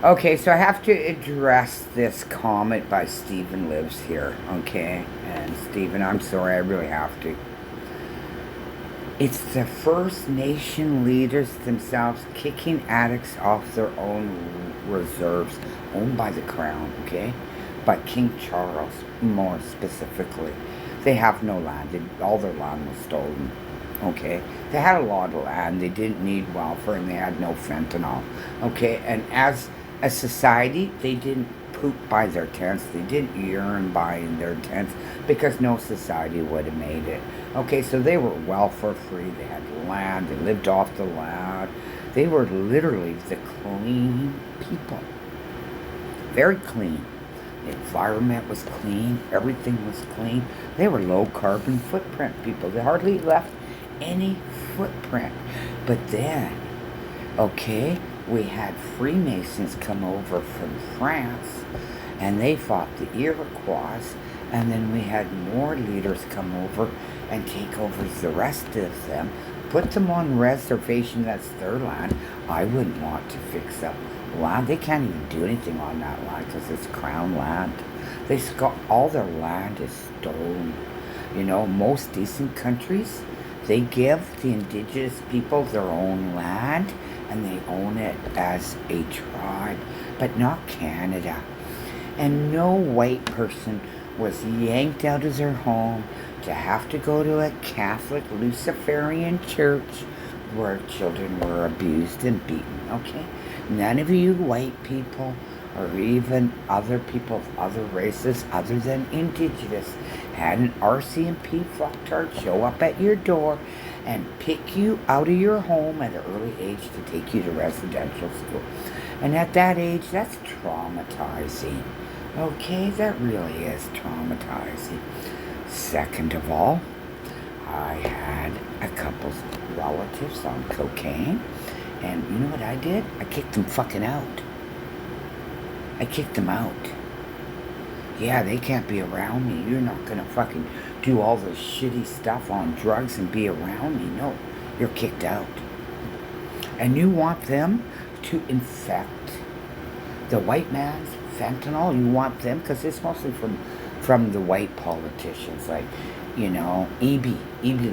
Okay, so I have to address this comment by Stephen Lives here, okay? And Stephen, I'm sorry, I really have to. It's the First Nation leaders themselves kicking addicts off their own reserves owned by the Crown, okay? By King Charles, more specifically. They have no land. All their land was stolen, okay? They had a lot of land. They didn't need welfare and they had no fentanyl, okay? And as a society, they didn't poop by their tents. They didn't urine by their tents because no society would have made it. Okay, so they were welfare free. They had land. They lived off the land. They were literally the clean people. Very clean. The environment was clean. Everything was clean. They were low carbon footprint people. They hardly left any footprint. But then, okay, we had Freemasons come over from France and they fought the Iroquois, and then we had more leaders come over and take over the rest of them, put them on reservation. That's their land. I wouldn't want to fix up land. They can't even do anything on that land because it's crown land. They got all their land is stolen. You know, most decent countries, they give the indigenous people their own land and they own it as a tribe, but not Canada. And no white person was yanked out of their home to have to go to a Catholic Luciferian church where children were abused and beaten, okay? None of you white people or even other people of other races other than Indigenous had an RCMP fucktard show up at your door and pick you out of your home at an early age to take you to residential school. And at that age, that's traumatizing. Okay, that really is traumatizing. Second of all, I had a couple relatives on cocaine, and you know what I did? I kicked them fucking out. I kicked them out. Yeah, they can't be around me. You're not gonna fucking do all this shitty stuff on drugs and be around me. No, you're kicked out. And you want them to infect the white man's fentanyl. You want them, because it's mostly from the white politicians. Like, you know, EB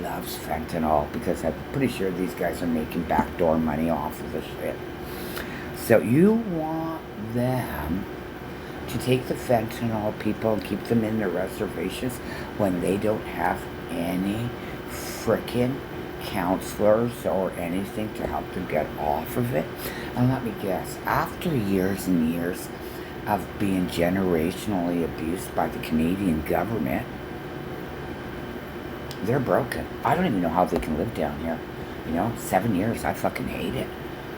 loves fentanyl because I'm pretty sure these guys are making backdoor money off of the shit. So you want them to take the fentanyl people and keep them in their reservations when they don't have any frickin' counselors or anything to help them get off of it. And let me guess, after years and years of being generationally abused by the Canadian government, they're broken. I don't even know how they can live down here. You know, 7 years, I fucking hate it.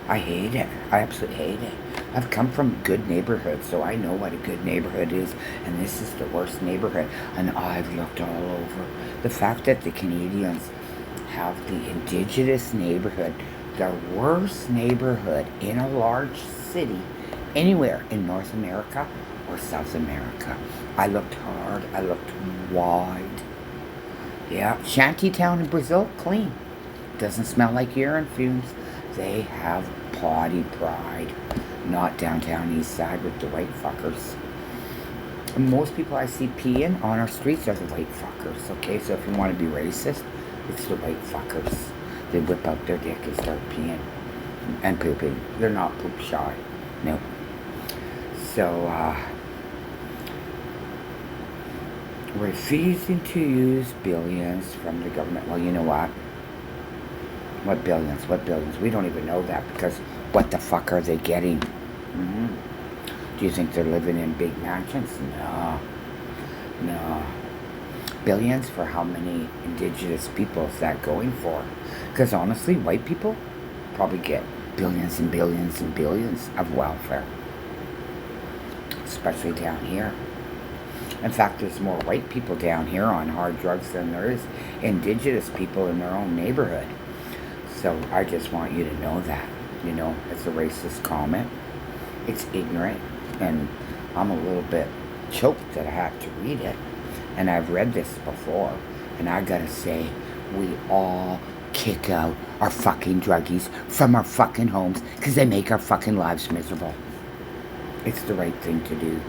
I hate it. I absolutely hate it. I've come from good neighborhoods, so I know what a good neighborhood is, and this is the worst neighborhood. And I've looked all over. The fact that the Canadians have the Indigenous neighborhood, the worst neighborhood in a large city anywhere in North America or South America. I looked hard. I looked wide. Yeah, Shantytown in Brazil, clean. Doesn't smell like urine fumes. They have potty pride. Not downtown east side with the white fuckers. And most people I see peeing on our streets are the white fuckers, okay? So if you want to be racist, it's the white fuckers. They whip out their dick and start peeing and pooping. They're not poop shy. No. So, refusing to use billions from the government. Well, you know what? What billions? What billions? We don't even know that because what the fuck are they getting? Mm-hmm. Do you think they're living in big mansions? No. No. Billions for how many indigenous people is that going for? Because honestly, white people probably get billions and billions and billions of welfare. Especially down here. In fact, there's more white people down here on hard drugs than there is indigenous people in their own neighborhood. So I just want you to know that. You know, it's a racist comment. It's ignorant. And I'm a little bit choked that I had to read it. And I've read this before. And I gotta say, we all kick out our fucking druggies from our fucking homes because they make our fucking lives miserable. It's the right thing to do.